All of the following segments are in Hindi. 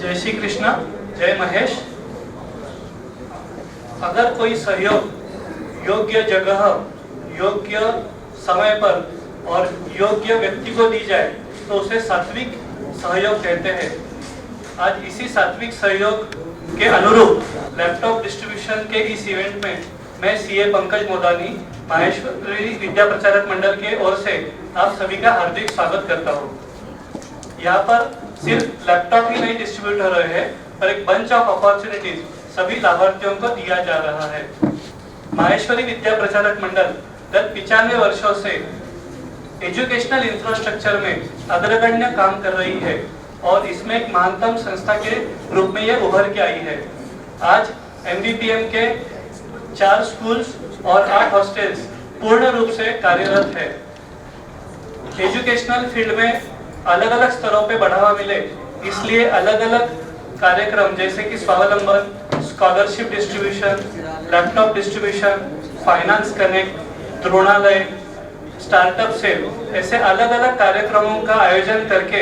जय श्री कृष्ण, जय महेश। अगर कोई सहयोग योग्य जगह, योग्य समय पर और योग्य व्यक्ति को दी जाए तो उसे सात्विक सहयोग कहते हैं। आज इसी सात्विक सहयोग के अनुरूप लैपटॉप डिस्ट्रीब्यूशन के इस इवेंट में मैं सीए पंकज मोदानी, माहेश्वरी विद्या प्रचारक मंडल के ओर से आप सभी का हार्दिक स्वागत करता हूँ। यहाँ पर सिर्फ लैपटॉप ही नहीं डिस्ट्रीब्यूट हो रहे हैं, पर एक बंच ऑफ अपॉर्चुनिटीज सभी लाभार्थियों को दिया जा रहा है। माहेश्वरी विद्या प्रचारक मंडल गत 95 वर्षों से एजुकेशनल इंफ्रास्ट्रक्चर में अग्रगण्य काम कर रही है और इसमें एक महानतम संस्था के रूप में यह उभर के आई है। आज एमबीपीएम के 4 स्कूल्स और 8 हॉस्टल्स पूर्ण रूप से कार्यरत है। एजुकेशनल फील्ड में अलग अलग स्तरों पे बढ़ावा मिले, इसलिए अलग अलग कार्यक्रम जैसे कि Swavalamban, scholarship distribution, laptop distribution, finance connect, Dronalaya, startup cell, ऐसे अलग अलग कार्यक्रमों का आयोजन करके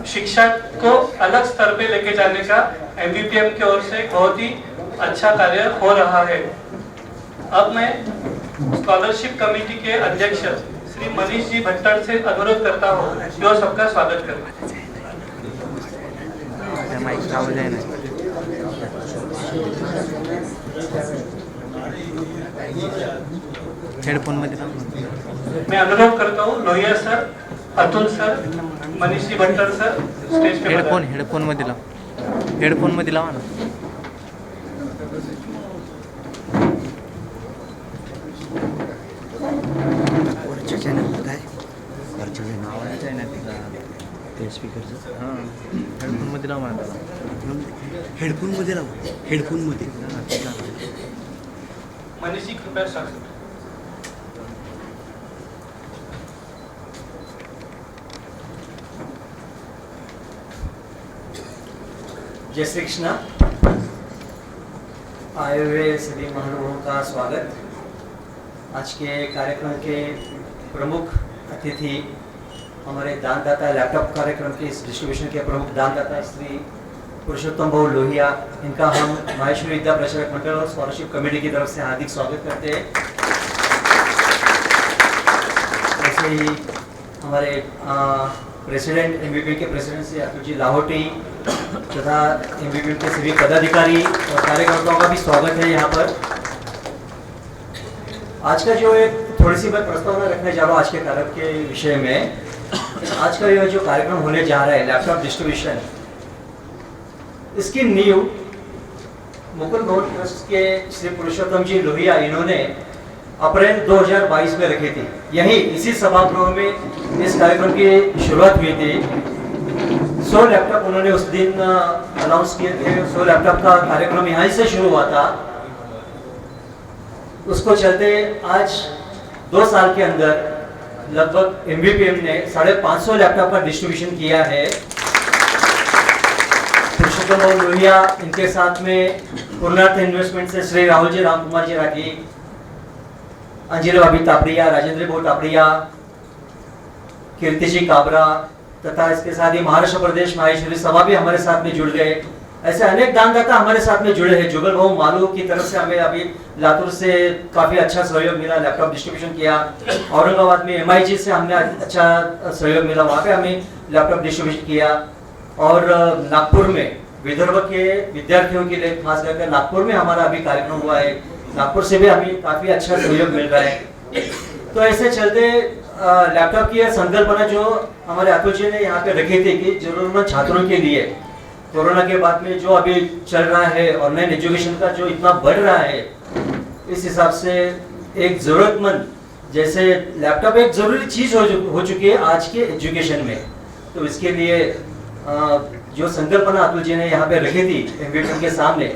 शिक्षा को अलग स्तर पे लेके जाने का एमबीपीएम की ओर से बहुत ही अच्छा कार्य हो रहा है। अब मैं स्कॉलरशिप कमेटी के अध्यक्ष श्री मनीष जी भट्टर से अनुरोध करता हूँ कि वो सबका स्वागत करें। मैं अनुरोध करता हूँ Lohia sir, Atul sir, Manish ji Bhattar sir stage पे। हेडफोन मध्ये लावा ना। हेडफोन मध्ये मनीष जी कृपया सर। जय श्री कृष्ण। आए हुए सभी महानुभावों का स्वागत। आज के कार्यक्रम के प्रमुख अतिथि हमारे दानदाता, लैपटॉप कार्यक्रम के इस डिस्ट्रीब्यूशन के प्रमुख दानदाता श्री पुरुषोत्तम भाऊ लोहिया, इनका हम माहेश्वरी विद्या प्रचारक मंडल और स्कॉलरशिप कमेटी की तरफ से हार्दिक स्वागत करते हैं। ऐसे ही हमारे प्रेसिडेंट, एमबीपीएम के प्रेसिडेंट श्री अतुल जी लाहौटी तथा एमबीपीएम के सभी पदाधिकारी और कार्यकर्ताओं का भी स्वागत है यहाँ पर। आज का जो एक थोड़ी सी मैं प्रस्तावना रखने जा रहा हूँ आज के कार्यक्रम के विषय में। आज का यह जो कार्यक्रम होने जा रहा है लैपटॉप डिस्ट्रीब्यूशन, इसकी नींव मुकुल भवन ट्रस्ट के श्री पुरुषोत्तम जी लोहिया इन्होंने अप्रैल 2022 में रखी थी। यही इसी सभागृह में इस कार्यक्रम की शुरुआत हुई थी। 100 लैपटॉप उन्होंने उस दिन अनाउंस किए थे। 100 लैपटॉप का कार्यक्रम यहाँ से शुरू हुआ था। उसको चलते आज 2 साल के अंदर लगभग एमबीपीएम ने 550 लैपटॉप का डिस्ट्रीब्यूशन किया है। पुरुषोत्तम भाऊ लोहिया, इनके साथ में पूर्णार्थ इन्वेस्टमेंट से श्री राहुल जी, राम कुमार जी राठी, अंजलि भाभी तापड़िया, राजेंद्र भाऊ तापड़िया, कीर्ति जी काबरा तथा इसके साथ ही महाराष्ट्र प्रदेश माहेश्वरी सभा भी हमारे साथ में जुड़ गए। ऐसे अनेक दानदाता हमारे साथ में जुड़े हैं। जुगल भाऊ मालू की तरफ से हमें अभी लातूर से काफी अच्छा सहयोग मिला, लैपटॉप डिस्ट्रीब्यूशन किया। औरंगाबाद में एमआईजी से हमने अच्छा सहयोग मिला, वहाँ पे हमें लैपटॉप डिस्ट्रीब्यूशन किया। और नागपुर में विदर्भ के विद्यार्थियों के लिए खास करके नागपुर में हमारा अभी कार्यक्रम हुआ है। नागपुर से भी हमें काफी अच्छा सहयोग मिल रहा है। तो ऐसे चलते लैपटॉप की संकल्पना जो हमारे अतुल जी ने यहाँ पे रखी थी कि जरूरतमंद छात्रों के लिए कोरोना के बाद में जो अभी चल रहा है, ऑनलाइन एजुकेशन का जो इतना बढ़ रहा है, इस हिसाब से एक जरूरतमंद जैसे लैपटॉप एक जरूरी चीज हो चुकी है आज के एजुकेशन में। तो इसके लिए जो संकल्पना अतुल जी ने यहाँ पे रखी थी एमबीपीएम के सामने,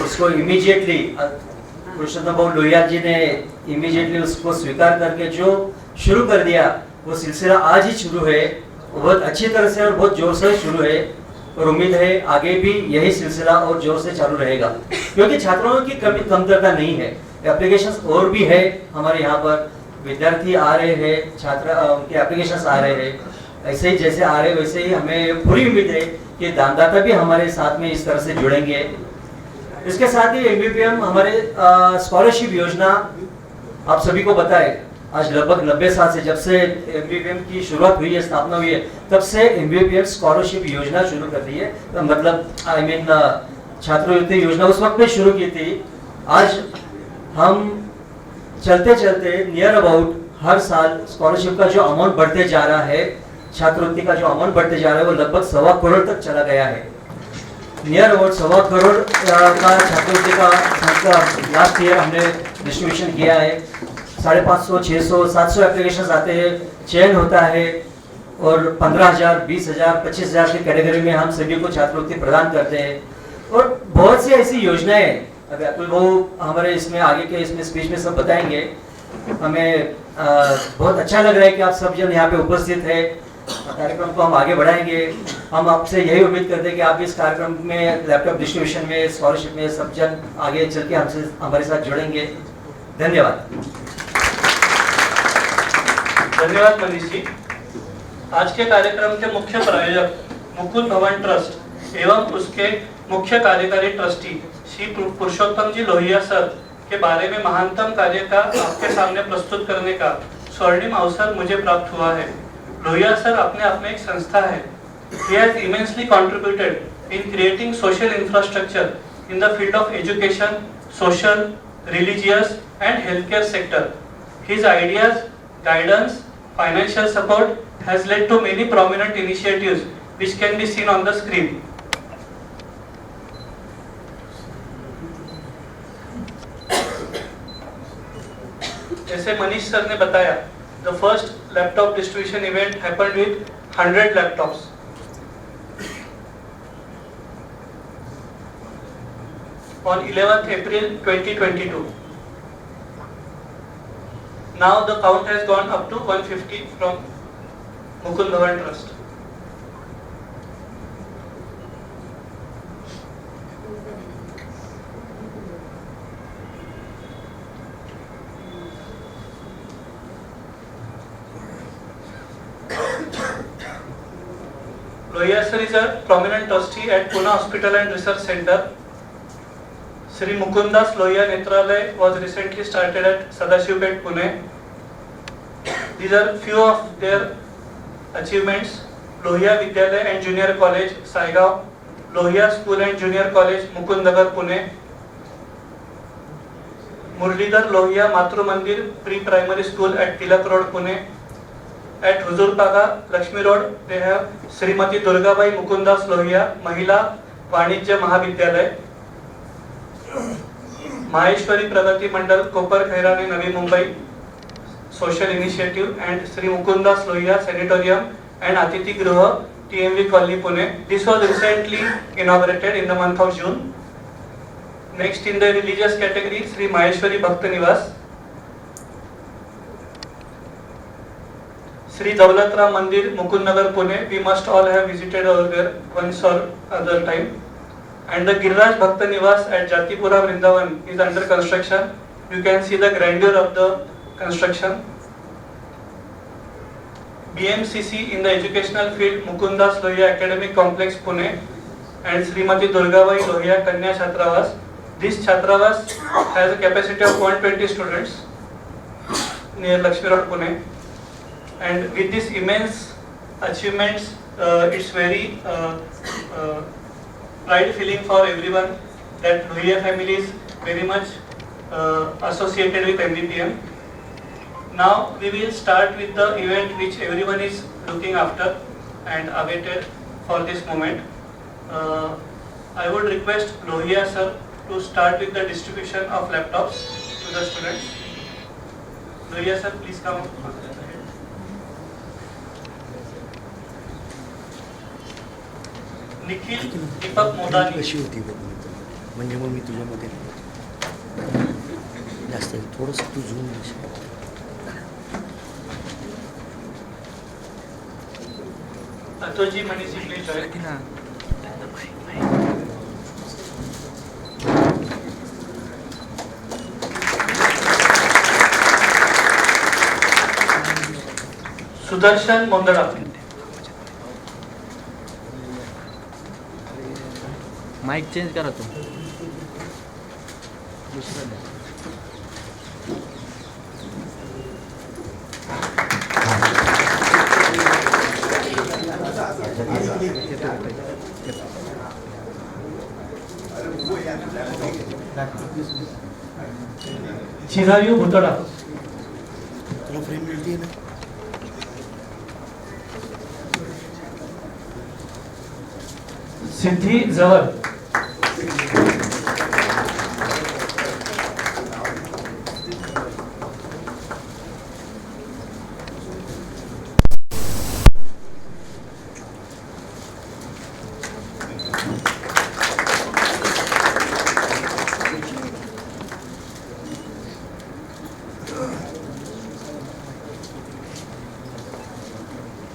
उसको इमीडिएटली पुरुषोत्तम भाऊ लोहिया जी ने इमीडिएटली उसको स्वीकार करके जो शुरू कर दिया, वो सिलसिला आज ही शुरू है। बहुत अच्छी तरह से और बहुत जोर से शुरू है और उम्मीद है आगे भी यही सिलसिला और जोर से चालू रहेगा, क्योंकि छात्रों की कमतरता नहीं है। एप्लीकेशंस और भी है हमारे यहाँ पर, विद्यार्थी आ रहे हैं, छात्र उनके एप्लीकेशंस आ रहे हैं। ऐसे ही जैसे आ रहे वैसे ही हमें पूरी उम्मीद है कि दानदाता भी हमारे साथ में इस तरह से जुड़ेंगे। इसके साथ ही एमबीपीएम हमारे स्कॉलरशिप योजना आप सभी को बताए, आज लगभग 90 साल से जब से एमबीपीएम की शुरुआत हुई है, स्थापना हुई है, तब से एमबीपीएम स्कॉलरशिप योजना शुरू कर दी है। तो मतलब आई मीन छात्रवृत्ति योजना उस वक्त में शुरू की थी। आज हम चलते चलते नियर अबाउट हर साल स्कॉलरशिप का जो अमाउंट बढ़ते जा रहा है, छात्रवृत्ति का जो अमाउंट बढ़ते जा रहा है, वो लगभग 1.25 करोड़ तक चला गया है। नियर अबाउट 1.25 करोड़ का छात्रवृत्ति का लास्ट ईयर हमने डिस्ट्रीब्यूशन किया है। 550, 600, 700 एप्लीकेशन आते हैं, चयन होता है और 15,000, 20,000, 25,000 की कैटेगरी में हम सभी को छात्रवृत्ति प्रदान करते हैं। और बहुत सी ऐसी योजनाएं, अभी अतुल भाऊ हमारे इसमें आगे के इसमें स्पीच में सब बताएंगे। हमें बहुत अच्छा लग रहा है कि आप सब जन यहाँ पे उपस्थित है। कार्यक्रम को हम आगे बढ़ाएंगे। हम आपसे यही उम्मीद करते हैं कि आप इस कार्यक्रम में लैपटॉप डिस्ट्रीब्यूशन में, स्कॉलरशिप में सब जन आगे चल के हमसे हमारे साथ जुड़ेंगे। धन्यवाद। धन्यवाद मनीष जी। आज के कार्यक्रम के मुख्य प्रायोजक मुकुंद भवन ट्रस्ट एवं उसके मुख्य कार्यकारी ट्रस्टी श्री पुरुषोत्तम जी लोहिया सर के बारे में महानतम कार्य का आपके सामने प्रस्तुत करने का स्वर्णिम अवसर मुझे प्राप्त हुआ है। लोहिया सर अपने आप में एक संस्था है। He has immensely contributed in creating social infrastructure in the field of education, social, religious and healthcare sector. His ideas, guidance, financial support has led to many prominent initiatives which can be seen on the screen. जैसे मनीष सर ने बताया, the first laptop distribution event happened with 100 laptops. On 11th April 2022. Now the count has gone up to 150 from Mukund Bhavan Trust. Lohia sir is a prominent trustee at Pune Hospital and Research Center. Sri Mukundas Lohia Netralaya was recently started at Sadashivpet, Pune. These are few of their achievements. Lohia Vidyalaya and Junior College, Saigaon. Lohia School and Junior College, Mukundagar, Pune. Murlidhar Lohia Matru Mandir Pre-Primary School at Tilak Road, Pune. At Huzurpaga, Lakshmi Road, they have Srimati Durgabai Mukundas Lohia Mahila Vanijya Mahavidyalaya. Maheshwari Pragati Mandal Kopar Khairane Navi Mumbai Social Initiative and Sri Mukundas Lohia Sanatorium and Atiti Griha TMV Colony, Pune. This was recently inaugurated in the month of June. Next in the religious category, Sri Maheshwari Bhakta Niwas, Sri Daulat Ram Mandir, Mukund Nagar, Pune. We must all have visited over there once or other time. And the Giriraj Bhakta Niwas at Jatipura, Vrindavan is under construction. You can see the grandeur of the construction. BMCC in the educational field, Mukundas Lohia Academic Complex, Pune, and Srimati Durgabai Lohia Kanya Chhatravas. This Chhatravas has a capacity of 120 students near Lakshmi Road, Pune. And with this immense achievements, it's very pride feeling for everyone that Lohia family is very much associated with MBPM. Now we will start with the event which everyone is looking after and awaited for this moment. I would request Lohia sir to start with the distribution of laptops to the students. Lohia sir, please come up. Nikhil दीपक मोदानी. कशी होती म्हणजे मग मी तुझ्यामध्ये जास्त थोडंसं तू Zoom Atul ji Manish ji please join. Sudarshan Mondada. Mike change करा तुम दुसरा द्या. चिरायू भुतडा, तुला फ्रेम मिळते ना. सिद्धी जवळ,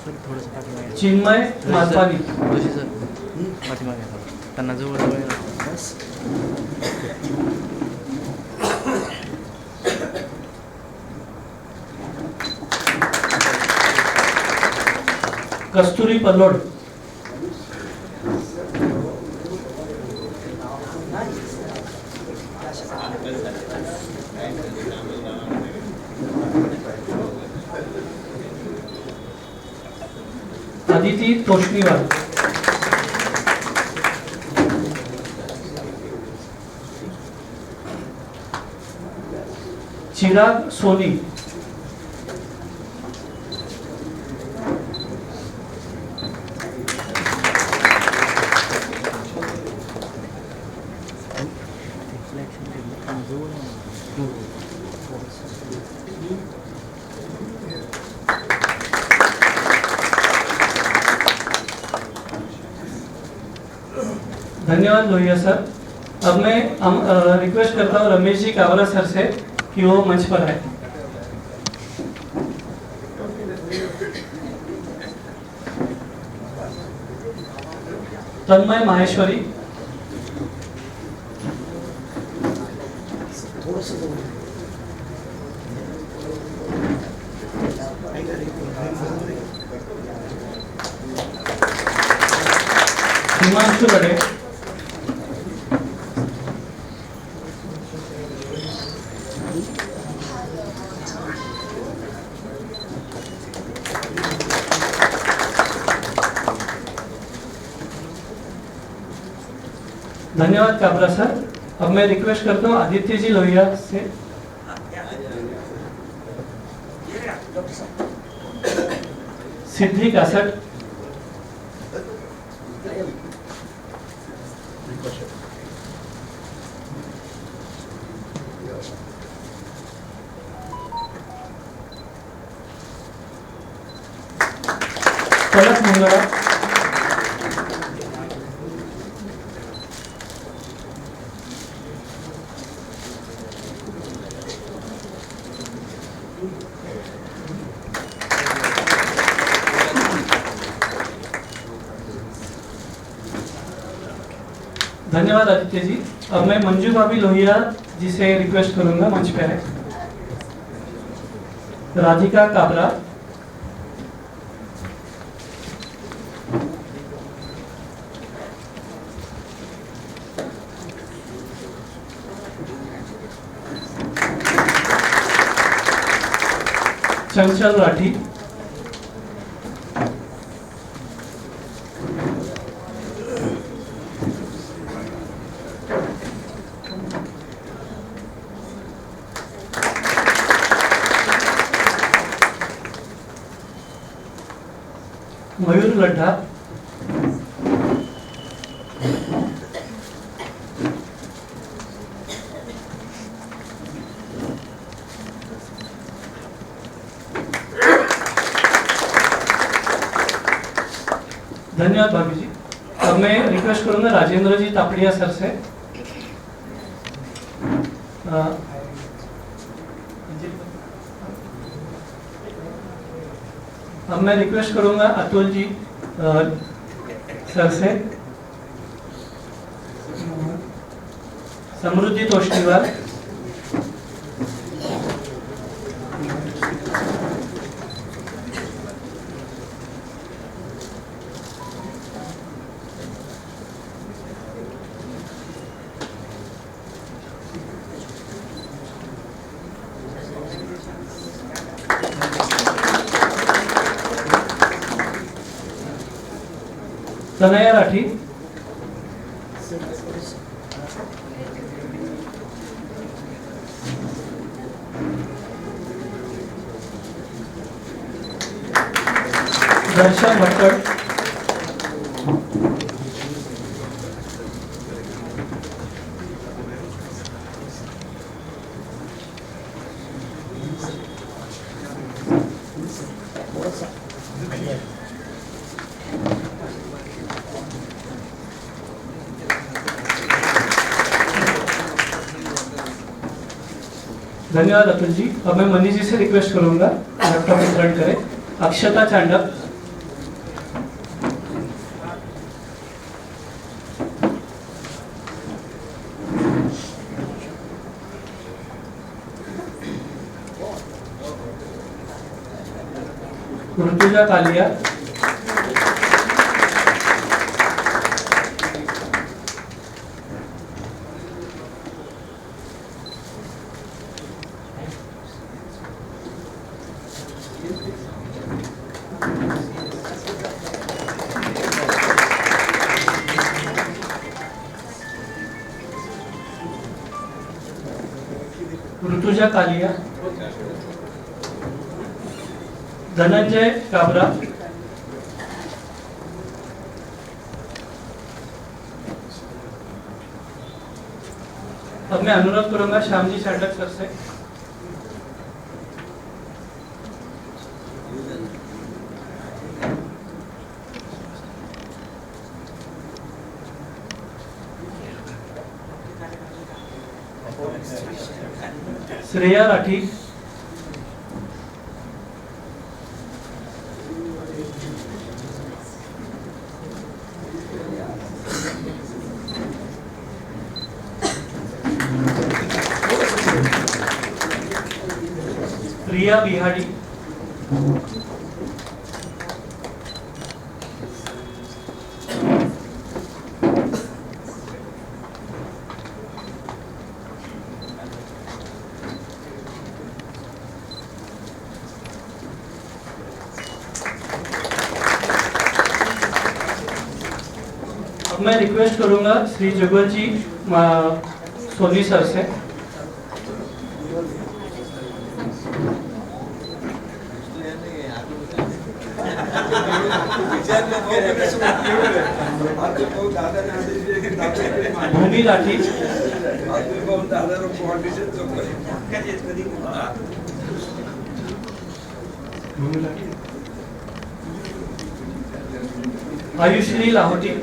सर थोडंसं पाठीमागे चिन्मय मालपानी, जोशी सर पाठीमागे या. त्यांना जवळ जवळ या. बस कस्तुरी पल्लोड, अदिती तोष्णीवाल, चिराग सोनी, धन्यवाद लोहिया सर. अब मैं रिक्वेस्ट करता हूँ रमेश जी कावरा सर से कि वो मंच पर आए. तन्मय माहेश्वरी, थोडंसं जवळ या. हिमांशु रडे, धन्यवाद काबरा सर. अब मैं रिक्वेस्ट करता हूँ आदित्य जी लोहिया से. सिद्धि कासट, पलक मंगला, धन्यवाद आदित्य जी. अब मैं मंजू भाभी लोहिया जी से रिक्वेस्ट करूंगा मंच पे आए. राधिका काबरा, चंचल राठी, मयूर लड्ढा, धन्यवाद भाभी जी. अब मैं रिक्वेस्ट करूंगा राजेंद्र जी तापड़िया सर से. अब मैं रिक्वेस्ट करूंगा अतुल जी सर से. समृद्धि तोष्णीवाल, तनया राठी, दर्शन भट्टड़, धन्यवाद अतुल जी। अब मैं मनीष जी से रिक्वेस्ट करूंगा लैपटॉप वितरण करें। अक्षता चांडक, ऋतुजा कालिया, ऋतुजा कालिया, धनंजय काबरा, अब मैं अनुरोध करूंगा श्याम जी चांडक सर से। श्रेया राठी, प्रिया बिहारी, मैं रिक्वेस्ट करूंगा श्री जुगल जी सोनी सर से। भूमि राठी, आयुश्री लाहौटी,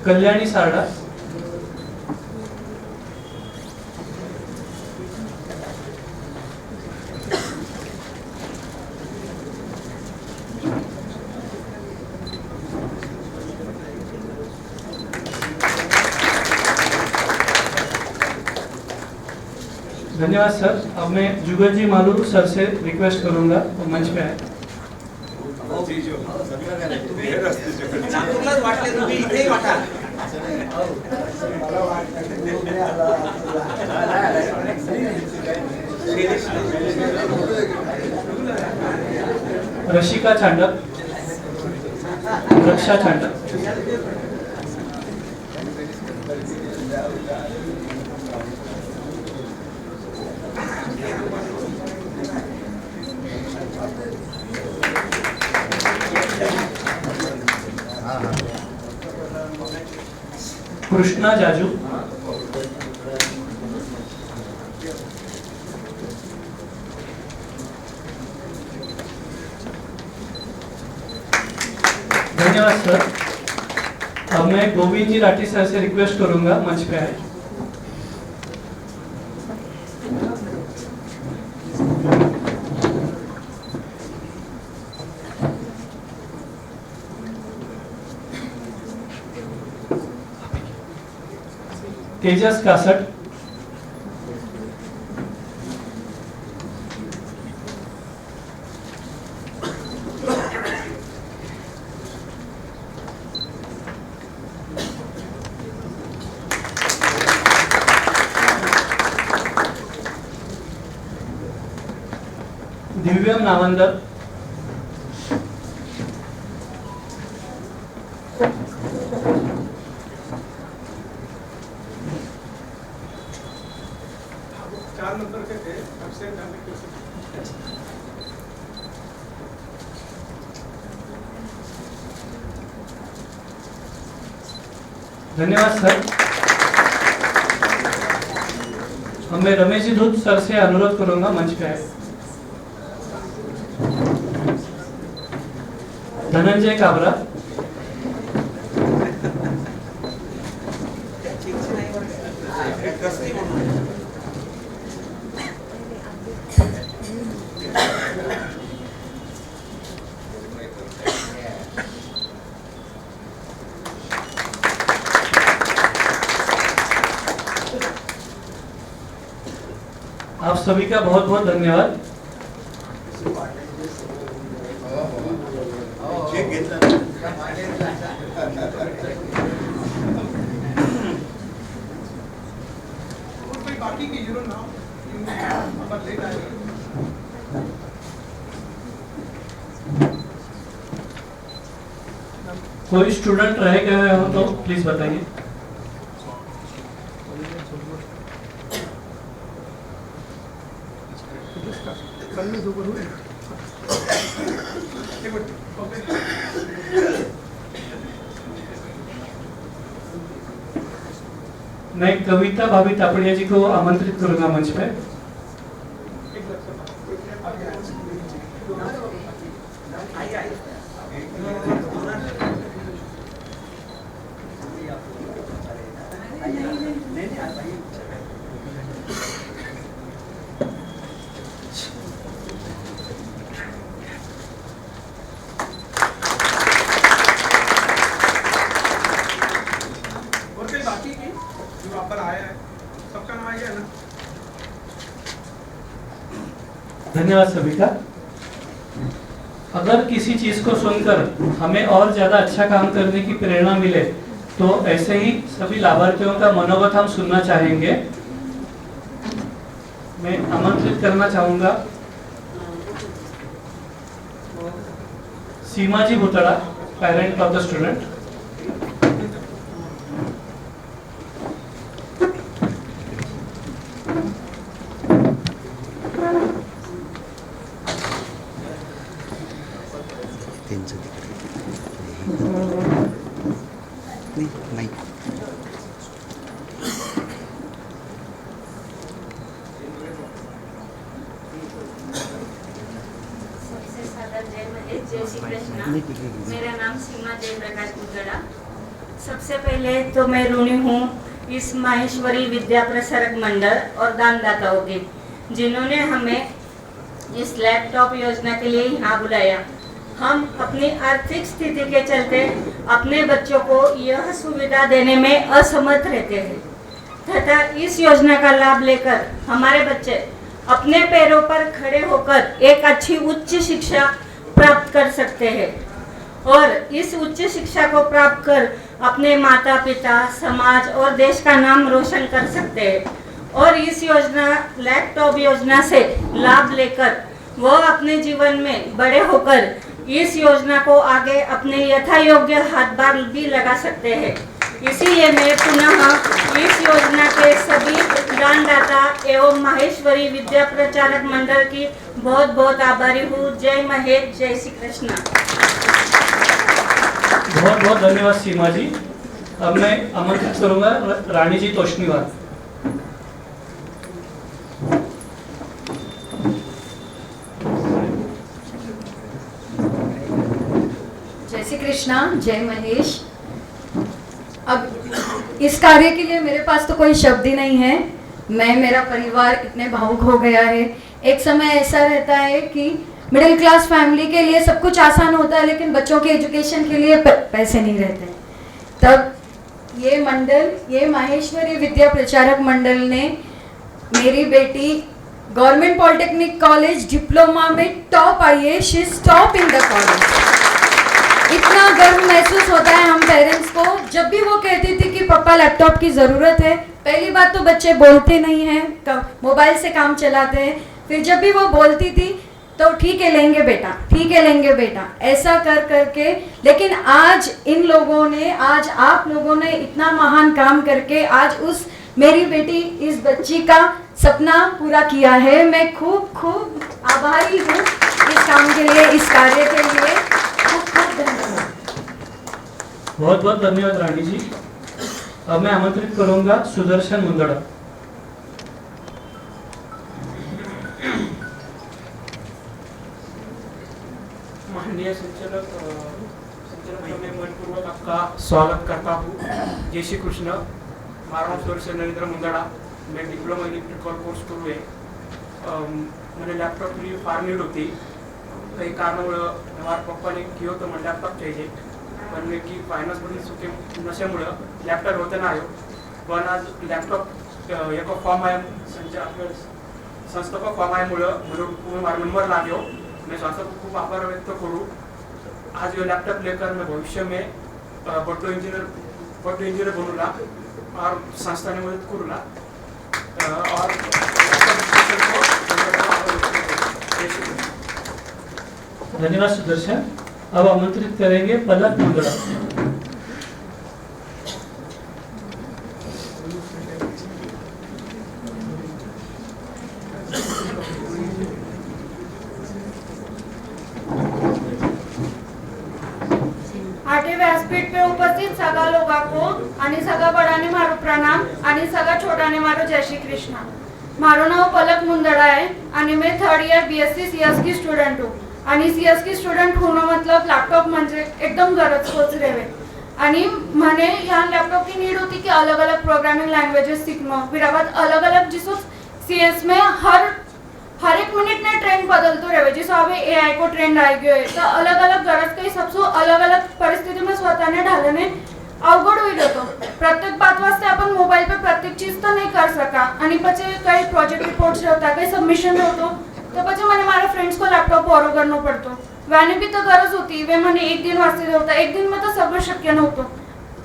कल्याणी सारडा, धन्यवाद सर। अब मैं जुगल जी मालू सर से रिक्वेस्ट करूंगा वो मंच पे आए। रशिका चांडक, रक्षा चांडक, कृष्णा जाजू, धन्यवाद सर। अब मैं गोविंद जी राठी सर से रिक्वेस्ट करूंगा मंच पे आए। तेजस कासट, दिव्यम नावंदर, धन्यवाद सर। अब मैं रमेश जी धूत सर से अनुरोध करूंगा मंच पे आए। धनंजय काबरा, आप सभी का बहुत बहुत धन्यवाद। कोई स्टूडेंट रह गए हो तो प्लीज बताइए। मैं कविता भाभी तापड़िया जी को आमंत्रित करूंगा मंच पे। धन्यवाद सभी का। अगर किसी चीज को सुनकर हमें और ज्यादा अच्छा काम करने की प्रेरणा मिले तो ऐसे ही सभी लाभार्थियों का मनोगत हम सुनना चाहेंगे। मैं आमंत्रित करना चाहूंगा सीमा जी Bhutada, parent of the student. जय श्री कृष्ण। मेरा नाम सीमा जयप्रकाश भुतड़ा। सबसे पहले तो मैं ऋणी हूँ इस माहेश्वरी विद्या प्रसारक मंडल और दानदाताओं की, जिन्होंने हमें इस लैपटॉप योजना के लिए यहाँ बुलाया। हम अपनी आर्थिक स्थिति के चलते अपने बच्चों को यह सुविधा देने में असमर्थ रहते हैं तथा इस योजना का लाभ लेकर हमारे बच्चे अपने पैरों पर खड़े होकर एक अच्छी उच्च शिक्षा प्राप्त कर सकते हैं और इस उच्च शिक्षा को प्राप्त कर अपने माता पिता, समाज और देश का नाम रोशन कर सकते हैं। और इस योजना लैपटॉप योजना से लाभ लेकर वह अपने जीवन में बड़े होकर इस योजना को आगे अपने यथा योग्य हाथभार भी लगा सकते हैं। इसीलिए मैं पुनः इस योजना के सभी दानदाता एवं माहेश्वरी विद्या प्रचारक मंडल की बहुत बहुत आभारी हूँ। जय महेश, जय श्री कृष्ण। बहुत बहुत धन्यवाद सीमा जी। अब मैं आमंत्रित करूंगा रानी जी तोष्णीवाल। जय श्री कृष्णा, जय महेश। अब इस कार्य के लिए मेरे पास तो कोई शब्द ही नहीं है। मेरा परिवार इतने भावुक हो गया है। एक समय ऐसा रहता है कि मिडिल क्लास फैमिली के लिए सब कुछ आसान होता है, लेकिन बच्चों के एजुकेशन के लिए पैसे नहीं रहते। तब ये मंडल, ये माहेश्वरी विद्या प्रचारक मंडल ने मेरी बेटी गवर्नमेंट पॉलिटेक्निक कॉलेज डिप्लोमा में टॉप आई है। She is top in the college. इतना गर्व महसूस होता है हम पेरेंट्स को जब भी वो कहती थी कि पापा लैपटॉप की ज़रूरत है। पहली बात तो बच्चे बोलते नहीं हैं, मोबाइल से काम चलाते हैं। फिर जब भी वो बोलती थी तो ठीक है लेंगे बेटा, ठीक है लेंगे बेटा, ऐसा कर करके। लेकिन आज इन लोगों ने, आज आप लोगों ने इतना महान काम करके आज उस मेरी बेटी, इस बच्ची का सपना पूरा किया है। मैं खूब खूब आभारी हूँ इस काम के लिए, इस कार्य के लिए। खूब खूब धन्यवाद। बहुत बहुत धन्यवाद रानी जी। अब मैं आमंत्रित करूंगा सुदर्शन मुंदड़ा। माननीय संचालक मैं मनपूर्वक आपका स्वागत करता हूँ। जय श्री कृष्ण। मारा नाम सुदर्शन नरेंद्र मुंदड़ा। मैं डिप्लोमा इलेक्ट्रिकल कोर्स करू आहे। मैंने लॅपटॉप की फार नीड होती। काही कारणामुळं माझ्या पप्पाने की होतं मला लॅपटॉप चाहिए, पण मी की फायनान्समध्ये चुके नसल्यामुळं लॅपटॉप होतं नाही. पण आज लॅपटॉप एक फॉर्म आहे संस्थापक फॉर्म आहे म्हणून मारा नंबर लाग्यो. मैं संस्था को खूब आभार व्यक्त करूँ। आज ये लैपटॉप लेकर मैं भविष्य में बड़ो इंजीनियर बनूँगा और संस्था ने मदद करूँगा और धन्यवाद सुदर्शन। अब आमंत्रित करेंगे पलक मुंदड़ा। आठवे व्यासपीठ पे उपस्थित सगळ्या लोकांको आणि सगळ्या बडाने मारो प्रणाम आणि सगळ्या छोटाने मारो जय श्री कृष्ण। मारो नाव पलक मुंदड़ा है आणि मैं 3rd ईयर बीएससी सीएस की स्टूडेंट हूँ। आणि सीएस की स्टूडेंट होणं मतलब लॅपटॉप म्हणजे एकदम गरज होच रेवे। आणि मैंने यहाँ लैपटॉप की नीड होती कि अलग अलग प्रोग्रामिंग लैंग्वेजेस सीखना। फिर बाद अलग अलग जिसो सीएस में हर एक मिनट में ट्रेंड बदलतो रहे। जिसो अभी एआई को ट्रेंड आ गयो है, तो अलग अलग गरज काही सबसो अलग अलग परिस्थिति में स्वतःने ढालने अवघड होईल होतो। प्रत्येक बात वास्ते अपन मोबाइल पे प्रत्येक चीज तो नहीं कर सका। आणि પછી काही प्रोजेक्ट रिपोर्ट्स रहता, काही सबमिशन रहतो, तो પછી મને મારા फ्रेंड्स को लैपटॉप बोरो करना पड़तो। वाने भी तो गरज होती, वे मैंने एक दिन वास्ते होता, एक दिन में तो सब शक्य नहोतो।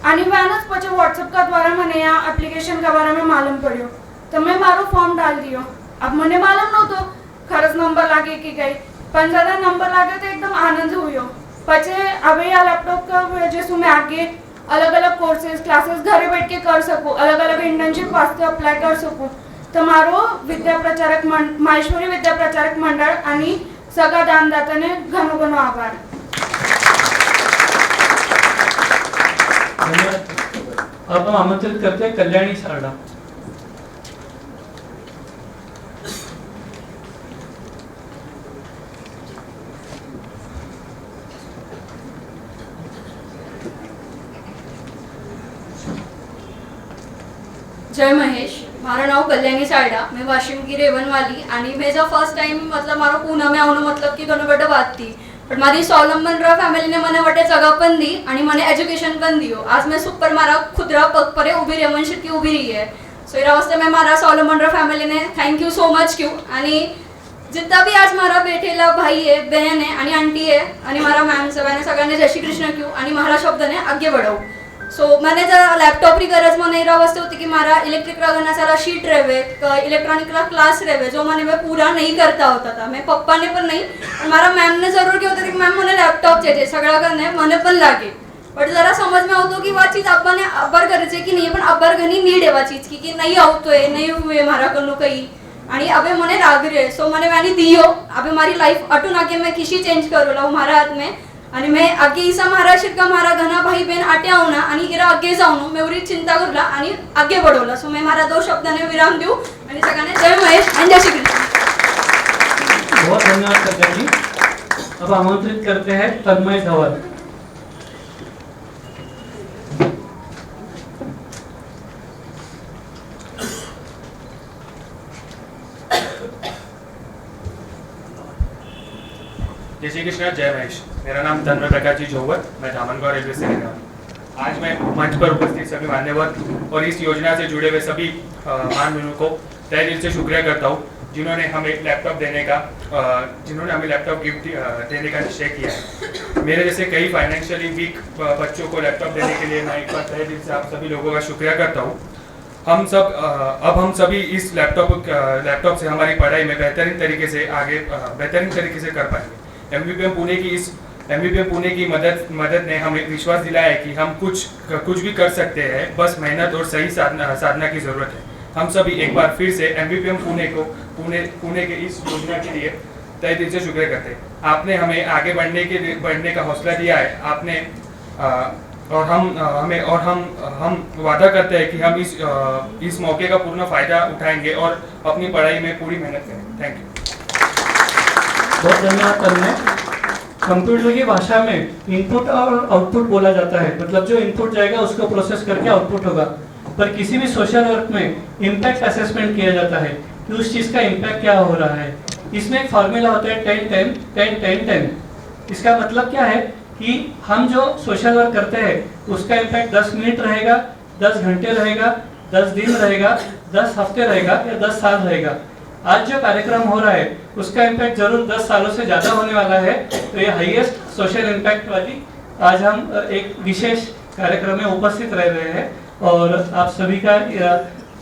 आणि वानच પછી व्हाट्सएप का द्वारा मैंने यहाँ एप्लीकेशन के बारे में मालूम पड़ियो, तो मैं मारो फॉर्म डाल दियो। अब मैंने मालूम नहोतो खरच नंबर लागे कि कई, पण ज्यादा नंबर लागे तो एकदम आनंद हुयो। પછી હવે આ લેપટોપ का वजह से मैं आगे अलग अलग कोर्सेज क्लासेस घरे बैठ के कर सकूँ, अलग अलग इंटर्नशिप वास्ते अप्लाई कर सकूँ। तो मारो विद्या प्रचारक माहेश्वरी विद्या प्रचारक मंडळ आणि सगळ्या दानदात्याने घनोघन आभार। अब हम आमंत्रित करते हैं कल्याणी सारडा। जय महेश। मारा नाव कल्याणी सारडा। मैं वाशिम की रेवनवाली आणि मैं जब फर्स्ट टाइम मतलब मारो पूना में आउन मतलब कि घणो बड़ा बात थी, पण मारी स्वावलंबन फैमिली ने मने वटे जगह पण दी आणि मने एज्युकेशन पण दियो। आज मैं सुपर मारा खुदरा पग परे उभी रेवनशिप की उभी रही है। सो इरा वास्ते मैं मारा स्वावलंबन फैमिली ने थैंक यू सो मच क्यों। आणि जितना भी आज मारा बैठेला भाई है, बहन है आणि आंटी है आणि मारा मैम सगळ्यांनी सगळ्यांनी जय श्री कृष्ण क्यों आणि मारा शब्द ने आगे बढ़ाओ। सो मैंने जरा लैपटॉप री गरज मैंने इरा वास्ते होती कि मारा इलेक्ट्रिक का सारा शीट रहे, इलेक्ट्रॉनिक का क्लास रहे, जो मैंने मैं पूरा नहीं करता होता था। मैं पप्पा ने पर नहीं, पर मारा मैम ने जरूर क्या होता कि मैम मैंने लैपटॉप चाहिए सगड़ा करने मैंने पण लागे। बट जरा समझ में आवतो कि वह चीज आपने अब्बर गरजे की नहीं, पण अब्बर घनी नीड है वह चीज की नहीं आवतोय नहीं हुए मारा कनु कहीं आणि अबे मने लाग रहे। सो मैंने मैंने दियो अबे मारी लाइफ अटून आके मैं किसी चेंज करो ला हमारा हाथ में। आणि मैं आगे ईसा महाराष्ट्र का मारा घना भाई बहन आटे आऊना आणि इरा आगे जाऊन मैं उरी चिंता करला आणि आगे बढ़ोला। सो मैं मारा 2 शब्दाने विराम देऊ आणि सगळ्यांना जय महेश आणि जय श्री कृष्ण। बहुत धन्यवाद कल्याणी। अब आमंत्रित करते हैं तन्मय धवल। जय श्री कृष्ण, जय महेश। मेरा नाम तन्मय प्रकाश जी जोवर, मैं धामनगांव रेलवे से रहने वाला। आज मैं मंच पर उपस्थित सभी मान्यवर और इस योजना से जुड़े हुए सभी महानुभावों को तहे दिल से शुक्रिया करता हूँ, जिन्होंने हमें लैपटॉप गिफ्ट देने का निश्चय किया है। मेरे जैसे कई फाइनेंशियली वीक बच्चों को लैपटॉप देने के लिए मैं एक बार तहे दिल से आप सभी लोगों का शुक्रिया करता हूँ। हम सभी इस लैपटॉप से हमारी पढ़ाई में बेहतरीन तरीके से कर पाएंगे। एमबीपीएम पुणे की मदद ने हमें विश्वास दिलाया है कि हम कुछ भी कर सकते हैं, बस मेहनत और सही साधना की जरूरत है। हम सभी एक बार फिर से एमबीपीएम पुणे के इस योजना के लिए तहे दिल से शुक्रिया करते हैं। आपने हमें आगे बढ़ने का हौसला दिया है। हम वादा करते हैं कि हम इस मौके का पूर्ण फायदा उठाएंगे और अपनी पढ़ाई में पूरी मेहनत करेंगे। Thank you. बहुत धन्यवाद तन्मय। कंप्यूटर की भाषा में इनपुट और आउटपुट बोला जाता है, मतलब जो इनपुट जाएगा उसको प्रोसेस करके आउटपुट होगा। पर किसी भी सोशल वर्क में इम्पैक्ट असेसमेंट किया जाता है कि उस चीज़ का इम्पैक्ट क्या हो रहा है। इसमें एक फार्मूला होता है 10-10-10-10-10। इसका मतलब क्या है कि हम जो सोशल वर्क करते हैं उसका इम्पैक्ट 10 मिनट रहेगा, 10 घंटे रहेगा, 10 दिन रहेगा, 10 हफ्ते रहेगा या 10 साल रहेगा। आज जो कार्यक्रम हो रहा है उसका इम्पैक्ट जरूर 10 सालों से ज़्यादा होने वाला है। तो ये हाईएस्ट सोशल इम्पैक्ट वाली आज हम एक विशेष कार्यक्रम में उपस्थित रह रहे हैं और आप सभी का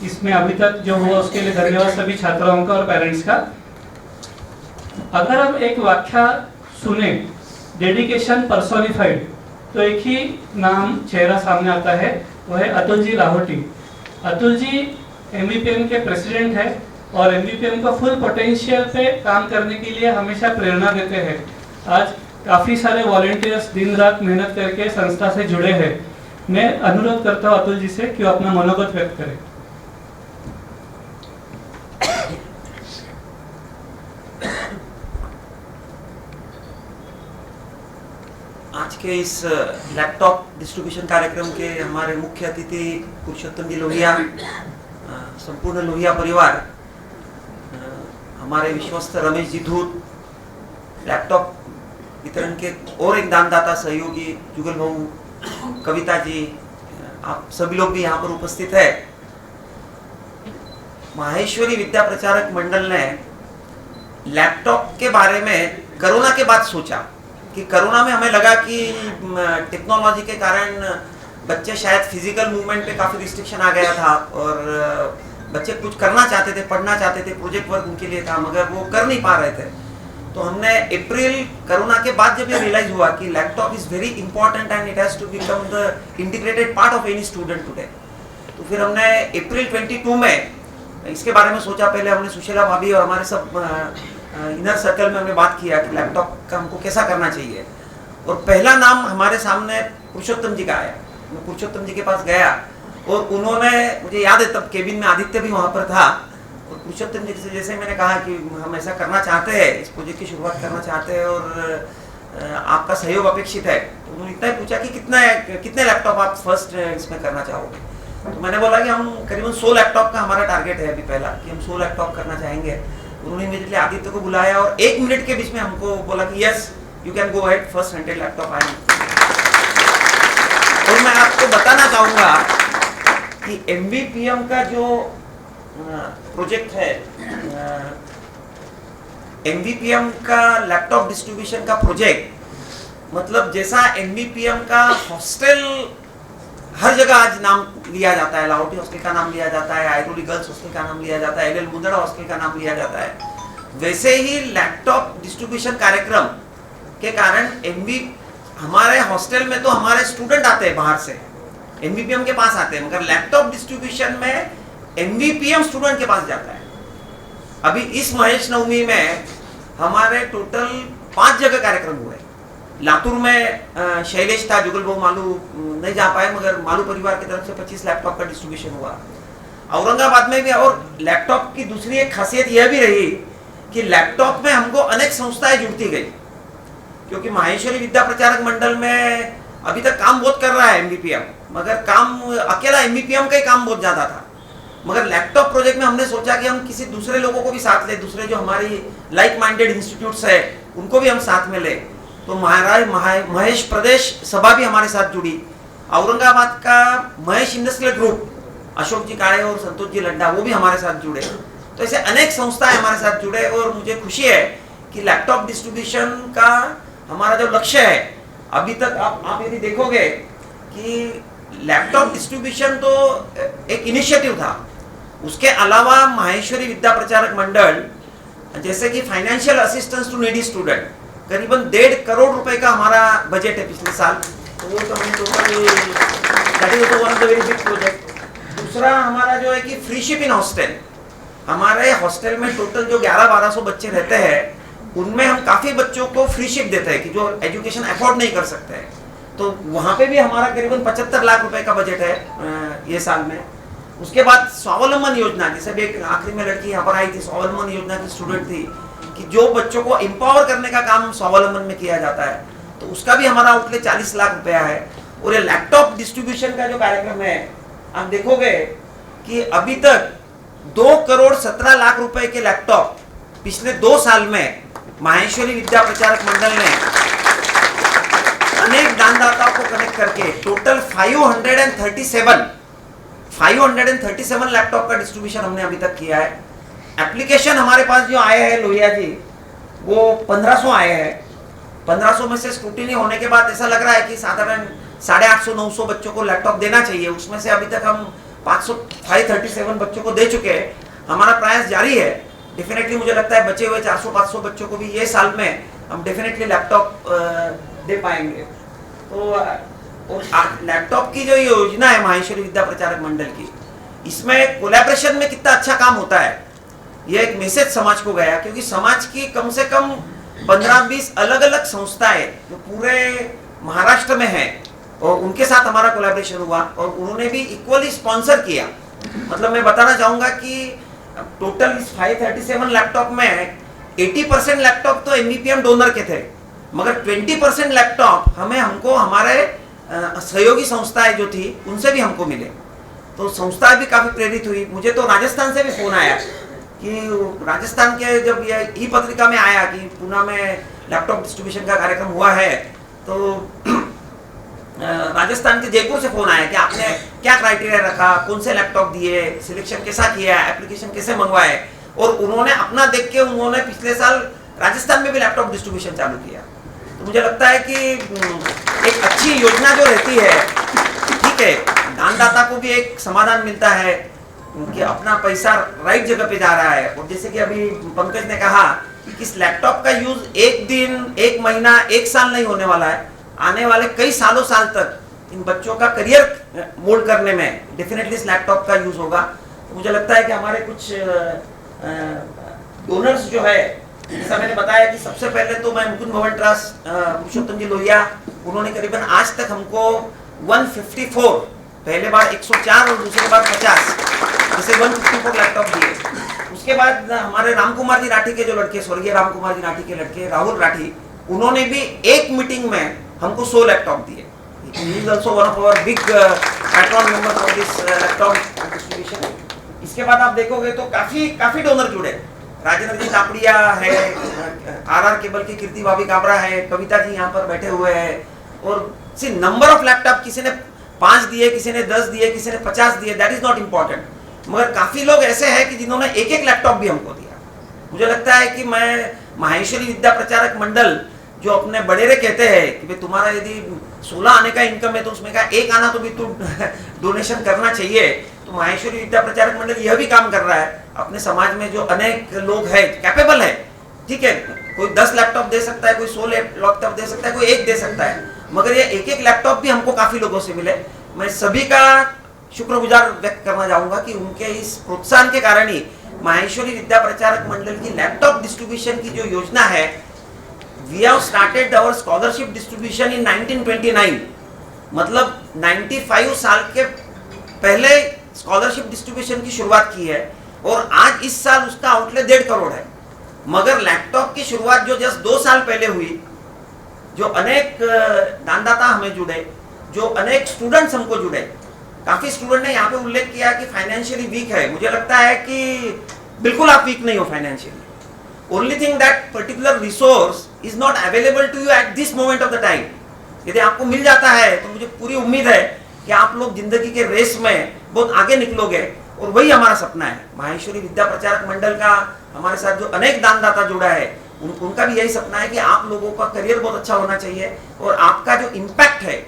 इसमें अभी तक जो हुआ उसके लिए धन्यवाद सभी छात्राओं का और पेरेंट्स का। अगर हम एक व्याख्या सुने डेडिकेशन पर्सोनिफाइड, तो एक ही नाम चेहरा सामने आता है, वो है अतुल जी लाहौटी। अतुल जी एमबीपीएम के प्रेसिडेंट है और एमबीपीएम को फुल पोटेंशियल पे काम करने के लिए हमेशा प्रेरणा देते हैं। आज काफ़ी सारे वॉलंटियर्स दिन रात मेहनत करके संस्था से जुड़े हैं। मैं अनुरोध करता हूँ अतुल जी से कि वो अपना मनोगत व्यक्त करें। आज के इस लैपटॉप डिस्ट्रीब्यूशन कार्यक्रम के हमारे मुख्य अतिथि पुरुषोत्तम जी लोहिया, संपूर्ण लोहिया परिवार, हमारे विश्वस्त रमेश जी धूत, लैपटॉप वितरण के और एक दानदाता सहयोगी जुगल भाऊ, कविता जी, आप सभी लोग भी यहाँ पर उपस्थित है। माहेश्वरी विद्या प्रचारक मंडल ने लैपटॉप के बारे में कोरोना के बाद सोचा कि कोरोना में हमें लगा कि टेक्नोलॉजी के कारण बच्चे शायद फिजिकल मूवमेंट पे काफ़ी रिस्ट्रिक्शन आ गया था और बच्चे कुछ करना चाहते थे, पढ़ना चाहते थे, प्रोजेक्ट वर्क उनके लिए था, मगर वो कर नहीं पा रहे थे। तो हमने अप्रैल कोरोना के बाद जब ये रियलाइज हुआ कि laptop is very important and it has to become the integrated part of any student today, तो फिर हमने अप्रैल 22 में इसके बारे में सोचा। पहले हमने सुशीला भाभी और हमारे सब इनर सर्कल में हमने बात किया कि लैपटॉप का हमको कैसा करना चाहिए, और पहला नाम हमारे सामने पुरुषोत्तम जी का आया। मैं पुरुषोत्तम जी के पास गया और उन्होंने, मुझे याद है तब केबिन में आदित्य भी वहाँ पर था, और पुरुषोत्तम जी से जैसे मैंने कहा कि हम ऐसा करना चाहते हैं, इस प्रोजेक्ट की शुरुआत करना चाहते हैं और आपका सहयोग अपेक्षित है, तो उन्होंने इतना ही पूछा कि कितने लैपटॉप आप फर्स्ट इसमें करना चाहोगे। तो मैंने बोला कि हम करीबन 100 लैपटॉप का हमारा टारगेट है अभी पहला, कि हम 100 लैपटॉप करना चाहेंगे। उन्होंने इमीडिएटली आदित्य को बुलाया और 1 मिनट के बीच में हमको बोला कि yes you can go ahead, first 100 laptop आए। और मैं आपको बताना चाहूँगा कि एमबीपीएम का जो प्रोजेक्ट है, एमबीपीएम का लैपटॉप डिस्ट्रीब्यूशन का प्रोजेक्ट, मतलब जैसा एमबीपीएम का हॉस्टल हर जगह आज नाम लिया जाता है, लाहौटी हॉस्टल का नाम लिया जाता है, आयरोली गर्ल्स हॉस्टल का नाम लिया जाता है, एलएल मुंदड़ा हॉस्टल का नाम लिया जाता है, वैसे ही लैपटॉप डिस्ट्रीब्यूशन कार्यक्रम के कारण हमारे हॉस्टल में तो हमारे स्टूडेंट आते हैं बाहर से, एमबीपीएम के पास आते हैं, मगर लैपटॉप डिस्ट्रीब्यूशन में एमबीपीएम स्टूडेंट के पास जाता है। अभी इस महेश नवमी में हमारे टोटल 5 जगह कार्यक्रम हुए। लातूर में शैलेश था, जुगल भाऊ मालू नहीं जा पाए, मगर मालू परिवार की तरफ से 25 लैपटॉप का डिस्ट्रीब्यूशन हुआ। औरंगाबाद में भी, और लैपटॉप की दूसरी एक खासियत यह भी रही कि लैपटॉप में हमको अनेक संस्थाएं जुड़ती गई, क्योंकि माहेश्वरी विद्या प्रचारक मंडल में अभी तक काम बहुत कर रहा है एमबीपीएम, मगर काम अकेला एमबीपीएम का ही काम बहुत ज्यादा था। मगर लैपटॉप प्रोजेक्ट में हमने सोचा कि हम किसी दूसरे लोगों को भी साथ ले, दूसरे जो हमारी लाइक माइंडेड इंस्टीट्यूट्स है उनको भी हम साथ में ले। तो महाराज महेश प्रदेश सभा भी हमारे साथ जुड़ी, औरंगाबाद का महेश इंडस्ट्रियल ग्रुप, अशोक जी काळे और संतोष जी लड्डा, वो भी हमारे साथ जुड़े। तो ऐसे अनेक संस्थाएं हमारे साथ जुड़े और मुझे खुशी है कि लैपटॉप डिस्ट्रीब्यूशन का हमारा जो लक्ष्य है, अभी तक आप यदि देखोगे कि लैपटॉप डिस्ट्रीब्यूशन तो एक इनिशिएटिव था, उसके अलावा माहेश्वरी विद्या प्रचारक मंडल जैसे कि financial assistance to needy student, करीबन 1.5 करोड़ रुपए का हमारा बजट है पिछले साल, तो वो तो हम total that is one of the very big project. दूसरा हमारा जो है कि फ्री शिप इन हॉस्टल, हमारे हॉस्टल में टोटल जो 1100-1200 बच्चे रहते हैं उनमें हम काफ़ी बच्चों को फ्री शिप देते हैं कि जो एजुकेशन अफोर्ड नहीं कर सकते हैं, तो वहाँ पे भी हमारा करीबन 75 लाख रुपए का बजट है ये साल में। उसके बाद स्वावलंबन योजना, जैसे भी एक आखिरी में लड़की यहाँ पर आई थी, स्वावलंबन योजना की स्टूडेंट थी, कि जो बच्चों को एम्पावर करने का काम स्वावलंबन में किया जाता है, तो उसका भी हमारा आउटले 40 लाख रुपया है। और ये लैपटॉप डिस्ट्रीब्यूशन का जो कार्यक्रम है, आप देखोगे कि अभी तक 2 करोड़ 17 लाख रुपए के लैपटॉप पिछले 2 साल में माहेश्वरी विद्या प्रचारक मंडल ने अनेक दानदाताओं को कनेक्ट करके टोटल 537 लैपटॉप का डिस्ट्रीब्यूशन हमने अभी तक किया है। एप्लीकेशन हमारे पास जो आए हैं लोहिया जी, वो 1500 आए हैं। 1500 में से स्क्रूटिनी होने के बाद ऐसा लग रहा है कि साधारण 850-900 बच्चों को लैपटॉप देना चाहिए, उसमें से अभी तक हम 537 बच्चों को दे चुके हैं। हमारा प्रयास जारी है, डेफिनेटली मुझे लगता है बचे हुए 400-500 बच्चों को भी ये साल में हम डेफिनेटली लैपटॉप दे पाएंगे। तो लैपटॉप की जो योजना है माहेश्वरी विद्या प्रचारक मंडल की, इसमें कोलैबोरेशन में कितना अच्छा काम होता है, ये एक मैसेज समाज को गया, क्योंकि समाज की कम से कम 15-20 अलग अलग संस्थाएं जो पूरे महाराष्ट्र में हैं, और उनके साथ हमारा कोलैबोरेशन हुआ और उन्होंने भी इक्वली स्पॉन्सर किया। मतलब मैं बताना चाहूंगा कि टोटल इस 537 लैपटॉप में 80% लैपटॉप तो एमबीपीएम डोनर के थे, मगर 20% लैपटॉप हमको हमारे सहयोगी संस्थाएं जो थी उनसे भी हमको मिले, तो संस्थाएं भी काफी प्रेरित हुई। मुझे तो राजस्थान से भी फोन आया कि राजस्थान के जब ये ई पत्रिका में आया कि पुणे में लैपटॉप डिस्ट्रीब्यूशन का कार्यक्रम हुआ है, तो राजस्थान के जयपुर से फोन आया कि आपने क्या क्राइटेरिया रखा, कौन से लैपटॉप दिए, सिलेक्शन कैसा किया, एप्लीकेशन कैसे मंगवाए, और उन्होंने अपना देख के उन्होंने पिछले साल राजस्थान में भी लैपटॉप डिस्ट्रीब्यूशन चालू किया। तो मुझे लगता है कि एक अच्छी योजना जो रहती है, ठीक है, दानदाता को भी एक समाधान मिलता है कि अपना पैसा राइट जगह पे जा रहा है। और जैसे कि अभी पंकज ने कहा कि इस लैपटॉप का यूज एक दिन, एक महीना, एक साल नहीं होने वाला है, आने वाले कई सालों साल तक इन बच्चों का करियर मोल्ड करने में डेफिनेटली इस लैपटॉप का यूज होगा। तो मुझे लगता है कि हमारे कुछ डोनर्स जो है, जैसा मैंने बताया कि सबसे पहले तो मैं मुकुंद भवन ट्रस्ट पुरुषोत्तम जी लोहिया, उन्होंने करीबन आज तक हमको 154, पहले बार 104 और दूसरी बार 50, जैसे 154 लैपटॉप दिए। उसके बाद हमारे राम कुमार जी राठी के जो लड़के, स्वर्गीय राम कुमार जी राठी के लड़के राहुल राठी, उन्होंने भी एक मीटिंग में हमको 100 लैपटॉप दिए। He is also one of our big patron members of this laptop distribution। इसके बाद आप देखोगे तो काफी डोनर जुड़े, राजेंद्र जी तापड़िया है, आरआर केबल की कीर्ति भाभी काबरा है, कविता जी यहाँ पर बैठे हुए हैं, और सी नंबर ऑफ लैपटॉप, किसी ने 5 दिए, किसी ने 10 दिए, किसी ने 50 दिए, दैट इज नॉट इम्पोर्टेंट, मगर काफी लोग ऐसे हैं कि जिन्होंने एक लैपटॉप भी हमको दिया। मुझे लगता है कि मैं माहेश्वरी विद्या प्रचारक मंडल जो अपने बड़ेरे कहते हैं कि भाई तुम्हारा यदि 16 आने का इनकम है तो उसमें का 1 आना तो भी तू डोनेशन करना चाहिए, तो माहेश्वरी विद्या प्रचारक मंडल यह भी काम कर रहा है। अपने समाज में जो अनेक लोग हैं, कैपेबल है, ठीक है, कोई 10 लैपटॉप दे सकता है, कोई 100 लैपटॉप दे सकता है, कोई 1 दे सकता है, मगर ये एक लैपटॉप भी हमको काफी लोगों से मिले। मैं सभी का शुक्रगुजार व्यक्त करना चाहूंगा कि उनके इस प्रोत्साहन के कारण ही माहेश्वरी विद्या प्रचारक मंडल की लैपटॉप डिस्ट्रीब्यूशन की जो योजना है, we have started our scholarship distribution in 1929, मतलब 95 साल के पहले स्कॉलरशिप डिस्ट्रीब्यूशन की शुरुआत की है, और आज इस साल उसका आउटले 1.5 करोड़ है। मगर लैपटॉप की शुरुआत जो जस्ट 2 साल पहले हुई, जो अनेक दानदाता हमें जुड़े, जो अनेक स्टूडेंट्स हमको जुड़े, काफी स्टूडेंट ने यहाँ पे उल्लेख किया कि फाइनेंशियली वीक है। मुझे लगता है कि बिल्कुल आप वीक नहीं हो financially, only thing that particular resource is not available to you at this moment of the time। यदि आपको मिल जाता है तो मुझे पूरी उम्मीद है कि आप लोग जिंदगी के रेस में बहुत आगे निकलोगे, और वही हमारा सपना है। माहेश्वरी विद्या प्रचारक मंडल का हमारे साथ जो अनेक दानदाता जुड़ा है, उनका भी यही सपना है कि आप लोगों का करियर बहुत अच्छा होना चाहिए, और आपका जो इम्पैक्ट है,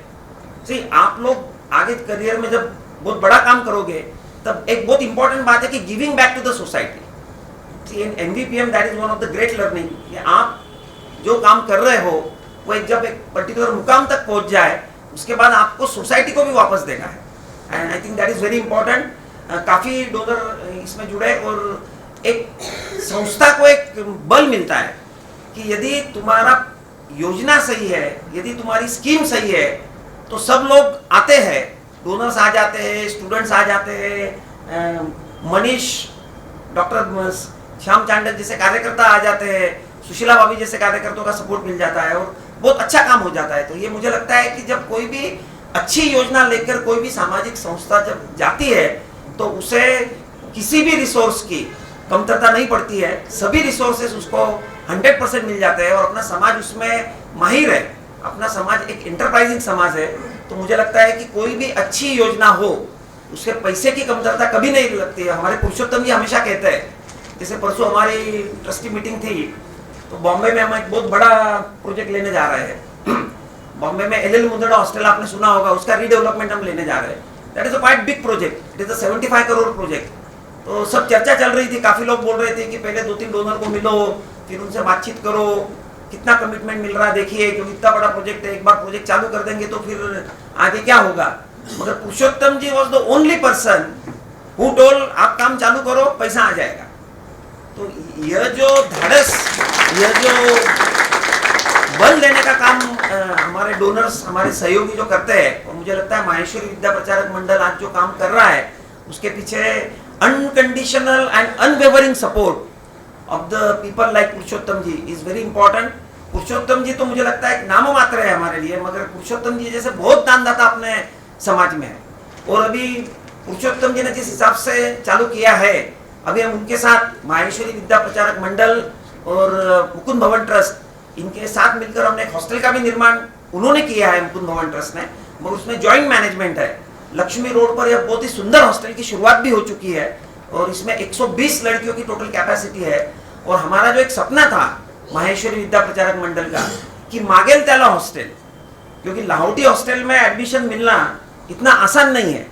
आप लोग आगे करियर में जब बहुत बड़ा काम करोगे तब एक बहुत इंपॉर्टेंट बात है कि giving back to the society. In NVPM that is one of the great learning कि आप जो काम कर रहे हो वो जब एक पर्टिकुलर मुकाम तक पहुंच जाए उसके बाद आपको सोसाइटी को भी वापस देना है। And I think that is very important. काफ़ी डोनर इसमें जुड़े और एक संस्था को एक बल मिलता है कि यदि तुम्हारा योजना सही है, यदि तुम्हारी स्कीम सही है तो सब लोग आते हैं, डोनर्स आ जाते हैं, स्टूडेंट्स आ जाते हैं, मनीष, डॉक्टर श्याम चांडक जैसे कार्यकर्ता आ जाते हैं, सुशीला भाभी जैसे कार्यकर्ताओं का सपोर्ट मिल जाता है और बहुत अच्छा काम हो जाता है। तो ये मुझे लगता है कि जब कोई भी अच्छी योजना लेकर कोई भी सामाजिक संस्था जब जाती है तो उसे किसी भी रिसोर्स की कमतरता नहीं पड़ती है, सभी रिसोर्सेस उसको 100% मिल जाते हैं और अपना समाज उसमें माहिर है, अपना समाज एक एंटरप्राइजिंग समाज है। तो मुझे लगता है कि कोई भी अच्छी योजना हो उसके पैसे की कमतरता कभी नहीं लगती है। हमारे पुरुषोत्तम जी हमेशा कहते हैं, जैसे परसों हमारी ट्रस्टी मीटिंग थी तो बॉम्बे में हम एक बहुत बड़ा प्रोजेक्ट लेने जा रहे हैं। बॉम्बे में एल मुंदड़ा हॉस्टल आपने सुना होगा, उसका रीडेवलपमेंट हम लेने जा रहे हैं। That is a quite big project, it is a 75 crore project. तो सब चर्चा चल रही थी, काफी लोग बोल रहे थे कि पहले 2-3 डोनर को मिलो, फिर उनसे बातचीत करो, कितना कमिटमेंट मिल रहा है देखिए, क्योंकि इतना बड़ा प्रोजेक्ट है, एक बार प्रोजेक्ट चालू कर देंगे तो फिर आगे क्या होगा। मगर Purushottam ji was the only person who told आप काम चालू करो, पैसा आ जाएगा। तो यह जो धाड़स, यह जो बल देने का काम हमारे डोनर्स, हमारे सहयोगी जो करते हैं, और मुझे लगता है माहेश्वरी विद्या प्रचारक मंडल आज जो काम कर रहा है उसके पीछे unconditional and unwavering support of the people like Purushottam ji is very important. Purushottam ji तो मुझे लगता है एक नाम मात्र है हमारे लिए, मगर पुरुषोत्तम जी जैसे बहुत दानदाता अपने समाज में है। और अभी पुरुषोत्तम जी ने जिस हिसाब से चालू किया है, अभी हम उनके साथ माहेश्वरी विद्या प्रचारक मंडल और मुकुंद भवन ट्रस्ट, इनके साथ मिलकर हमने एक हॉस्टल का भी निर्माण उन्होंने किया है, मुकुंद भवन ट्रस्ट ने, मगर उसमें ज्वाइंट मैनेजमेंट है। लक्ष्मी रोड पर यह बहुत ही सुंदर हॉस्टल की शुरुआत भी हो चुकी है और इसमें 120 लड़कियों की टोटल कैपेसिटी है। और हमारा जो एक सपना था माहेश्वरी विद्या प्रचारक मंडल का कि मागेल त्याला हॉस्टल, क्योंकि लाहौटी हॉस्टल में एडमिशन मिलना इतना आसान नहीं है,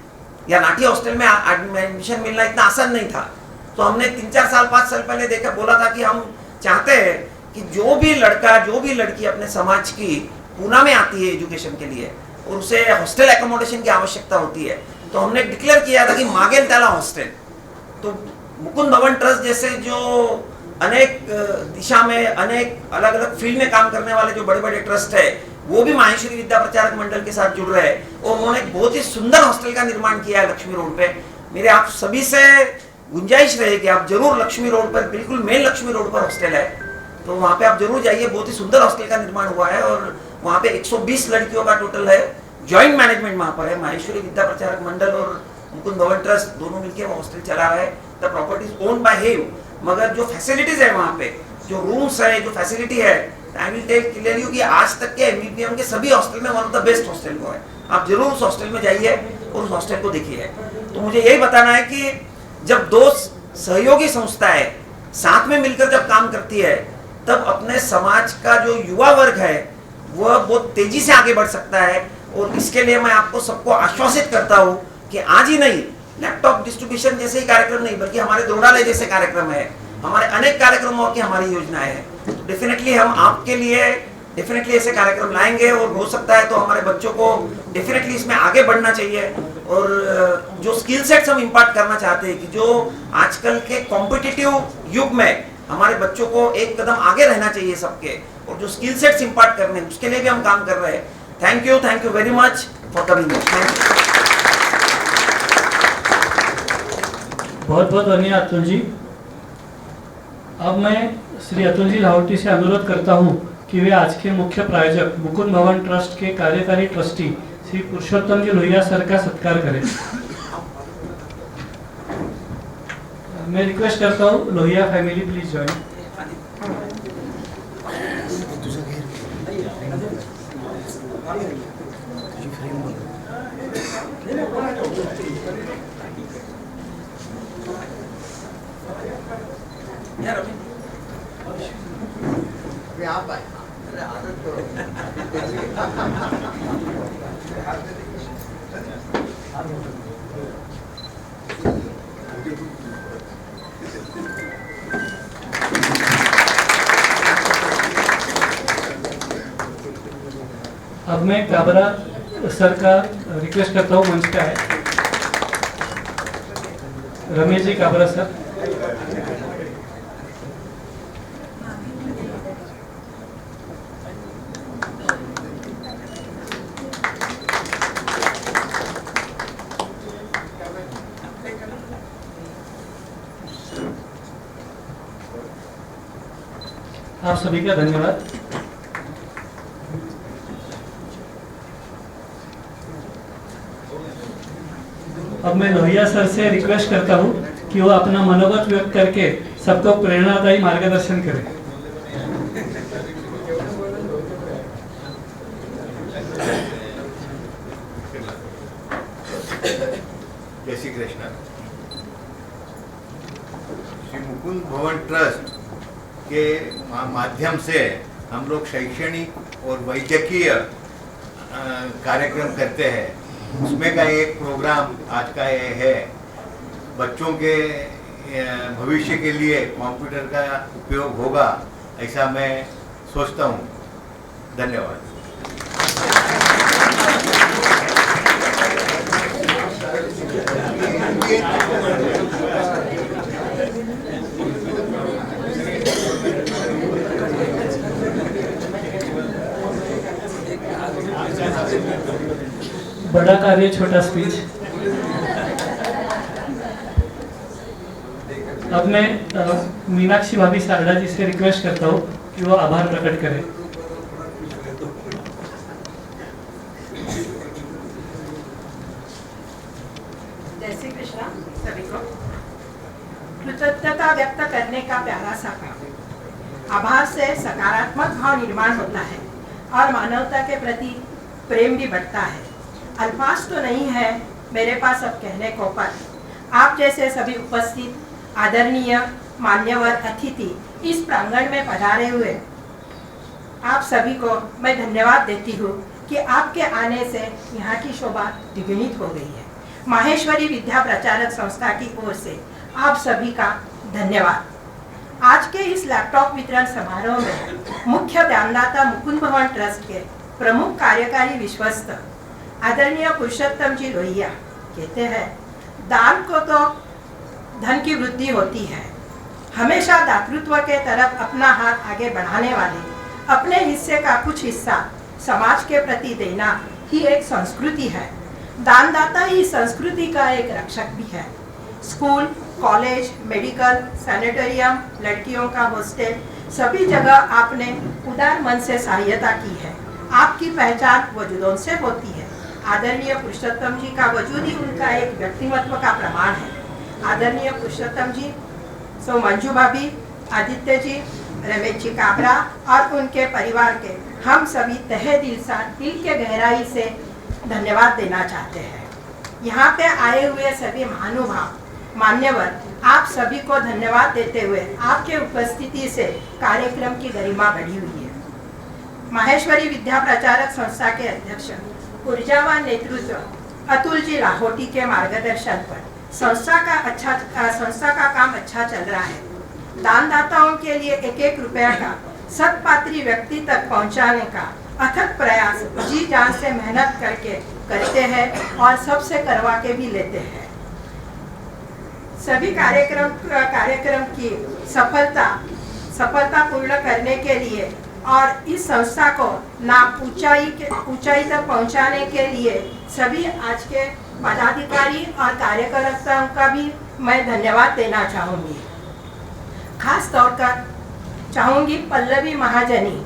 या नाटी हॉस्टल में एडमिशन मिलना इतना आसान नहीं था। तो हमने 3-4 साल 5 साल पहले देखा, बोला था कि हम चाहते हैं कि जो भी लड़का, जो भी लड़की अपने समाज की पूना में आती है एजुकेशन के लिए और उसे हॉस्टल एकोमोडेशन की आवश्यकता होती है, तो हमने डिक्लेयर किया था कि मागेल त्याला हॉस्टल। तो मुकुंद भवन ट्रस्ट जैसे जो अनेक दिशा में, अनेक अलग अलग फील्ड में काम करने वाले जो बड़े बड़े ट्रस्ट है, वो भी माहेश्वरी विद्या प्रचारक मंडल के साथ जुड़ रहे हैं और उन्होंने एक बहुत ही सुंदर हॉस्टल का निर्माण किया है लक्ष्मी रोड पे। मेरे आप सभी से गुंजाइश रहे कि आप जरूर लक्ष्मी रोड पर, बिल्कुल मेन लक्ष्मी रोड पर हॉस्टल है, तो वहाँ पे आप जरूर जाइए। बहुत ही सुंदर हॉस्टल का निर्माण हुआ है और वहाँ पे 120 लड़कियों का टोटल है। ज्वाइंट मैनेजमेंट वहाँ पर है, माहेश्वरी विद्या प्रचारक मंडल और मुकुंद भवन ट्रस्ट दोनों मिलकर वो हॉस्टल चला रहे हैं। The property is owned by him, मगर जो फैसिलिटीज है वहाँ पे, जो रूम्स है, जो फैसिलिटी है, आई विल टेल क्लियरली कि आज तक के एमबीपीएम के सभी हॉस्टल में one of the best hostel वो है। आप जरूर उस हॉस्टल में जाइए और उस हॉस्टल को देखिए। तो मुझे यही बताना है कि जब दो सहयोगी संस्थाएं साथ में मिलकर जब काम करती है, तब अपने समाज का जो युवा वर्ग है वह बहुत तेजी से आगे बढ़ सकता है। और इसके लिए मैं आपको सबको आश्वासित करता हूँ कि आज ही नहीं, लैपटॉप डिस्ट्रीब्यूशन जैसे ही कार्यक्रम नहीं, बल्कि हमारे द्रोणालय जैसे कार्यक्रम है, हमारे अनेक कार्यक्रमों की हमारी योजनाएं हैं। तो डेफिनेटली हम आपके लिए डेफिनेटली ऐसे कार्यक्रम लाएंगे और हो सकता है तो हमारे बच्चों को डेफिनेटली इसमें आगे बढ़ना चाहिए। और जो स्किल सेट्स हम इम्पार्ट करना चाहते हैं कि जो आजकल के कॉम्पिटिटिव युग में हमारे बच्चों को एक कदम आगे रहना चाहिए सबके, और जो स्किल सेट्स इम्पार्ट करने उसके लिए भी हम काम कर रहे हैं। Thank you very much for coming. बहुत बहुत धन्यवाद अतुल जी। अब मैं श्री अतुल जी लाहौटी से अनुरोध करता हूं कि वे आज के मुख्य प्रायोजक मुकुंद भवन ट्रस्ट के कार्यकारी ट्रस्टी श्री पुरुषोत्तम जी लोहिया सर का सत्कार करें। मैं रिक्वेस्ट करता हूं, लोहिया फैमिली प्लीज ज्वाइन। यार अब मैं काबरा सर का रिक्वेस्ट करता हूँ, मंच पे आए। रमेश जी काबरा सर। आप सभी का धन्यवाद। अब मैं लोहिया सर से रिक्वेस्ट करता हूँ कि वो अपना मनोगत व्यक्त करके सबको प्रेरणादायी मार्गदर्शन करें। जय श्री कृष्ण। श्री मुकुंद भवन ट्रस्ट के माध्यम से हम लोग शैक्षणिक और वैद्यकीय कार्यक्रम करते हैं। उसमें का एक प्रोग्राम आज का ये है, बच्चों के भविष्य के लिए कंप्यूटर का उपयोग होगा, ऐसा मैं सोचता हूँ। धन्यवाद। बड़ा कार्य छोटा स्पीच। अब मैं मीनाक्षी भाभी सारड़ा जी से रिक्वेस्ट करता हूँ कि वो आभार प्रकट करें। जय श्री कृष्णा सभी को। कृतज्ञता व्यक्त करने का प्यारा सा काम। आभार से सकारात्मक भाव निर्माण होता है और मानवता के प्रति प्रेम भी बढ़ता है। अल्फाज तो नहीं है मेरे पास अब कहने को, पर आप जैसे सभी उपस्थित आदरणीय मान्यवर अतिथि इस प्रांगण में पधारे हुए आप सभी को मैं धन्यवाद देती हूँ कि आपके आने से यहाँ की शोभा द्विगुणित हो गई है। माहेश्वरी विद्या प्रचारक संस्था की ओर से आप सभी का धन्यवाद। आज के इस लैपटॉप वितरण समारोह में मुख्य दानदाता मुकुंद भवन ट्रस्ट के प्रमुख कार्यकारी विश्वस्त आदरणीय पुरुषोत्तम जी लोहिया कहते हैं, दान को तो धन की वृद्धि होती है। हमेशा दातृत्व के तरफ अपना हाथ आगे बढ़ाने वाले अपने हिस्से का कुछ हिस्सा समाज के प्रति देना ही एक संस्कृति है। दानदाता ही संस्कृति का एक रक्षक भी है। स्कूल, कॉलेज, मेडिकल, सैनिटोरियम, लड़कियों का हॉस्टल, सभी जगह आपने उदार मन से सहायता की है। आपकी पहचान वजूदों से होती है। आदरणीय पुरुषोत्तम जी का वजूद ही उनका एक व्यक्तित्व का प्रमाण है। आदरणीय पुरुषोत्तम जी, सो मंजू भाभी, आदित्य जी, रमेश जी काबरा और उनके परिवार के हम सभी तहे दिल के गहराई से धन्यवाद देना चाहते हैं। यहाँ पे आए हुए सभी महानुभाव मान्यवर आप सभी को धन्यवाद देते हुए आपके उपस्थिति से कार्यक्रम की गरिमा बढ़ी हुई है। माहेश्वरी विद्या प्रचारक संस्था के अध्यक्ष ऊर्जावान नेतृत्व अतुल जी लाहोटी के मार्गदर्शन पर संस्था का काम अच्छा चल रहा है। दानदाताओं के लिए एक एक रुपया का सत्पात्री व्यक्ति तक पहुंचाने का अथक प्रयास जी जान से मेहनत करके करते हैं और सबसे करवा के भी लेते हैं। सभी कार्यक्रम की सफलता पूर्ण करने के लिए और इस संस्था को नाम ऊंचाई तक पहुंचाने के लिए सभी आज के पदाधिकारी और कार्यकर्ताओं का भी मैं धन्यवाद देना चाहूँगी। खास तौर पर चाहूँगी पल्लवी महाजनी,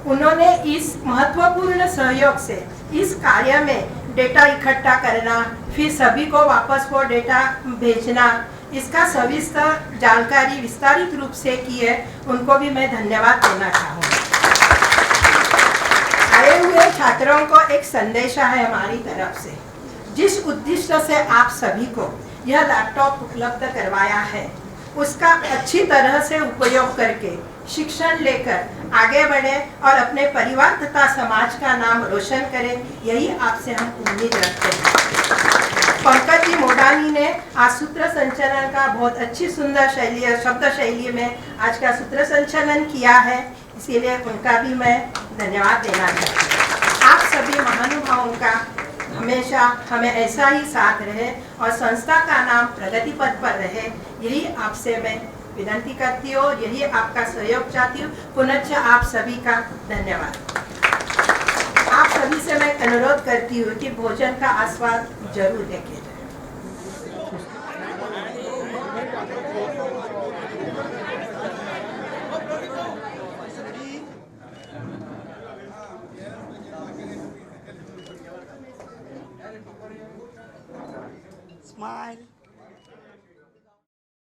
उन्होंने इस महत्वपूर्ण सहयोग से इस कार्य में डेटा इकट्ठा करना, फिर सभी को वापस वो डेटा भेजना, इसका सविस्तर जानकारी विस्तारित रूप से की है, उनको भी मैं धन्यवाद देना चाहूँगी। आए हुए छात्रों को एक संदेशा है हमारी तरफ से। जिस उद्देश्य से आप सभी को यह लैपटॉप उपलब्ध करवाया है, उसका अच्छी तरह से उपयोग करके शिक्षण लेकर आगे बढ़े और अपने परिवार तथा समाज का नाम रोशन करें, यही आपसे हम उम्मीद रखते हैं। पंकज जी मोडानी ने आज सूत्र संचलन का बहुत अच्छी सुंदर शैली शब्द शैली में आज का सूत्र संचलन किया है, इसीलिए उनका भी मैं धन्यवाद देना चाहती हूँ। आप सभी महानुभावों का हमेशा हमें ऐसा ही साथ रहे और संस्था का नाम प्रगति पथ पर रहे, यही आपसे मैं विनती करती हूँ, यही आपका सहयोग चाहती हूँ। पुनः आप सभी का धन्यवाद। आप सभी से मैं अनुरोध करती हूँ कि भोजन का आस्वाद जरूर लेके जाए। Smile.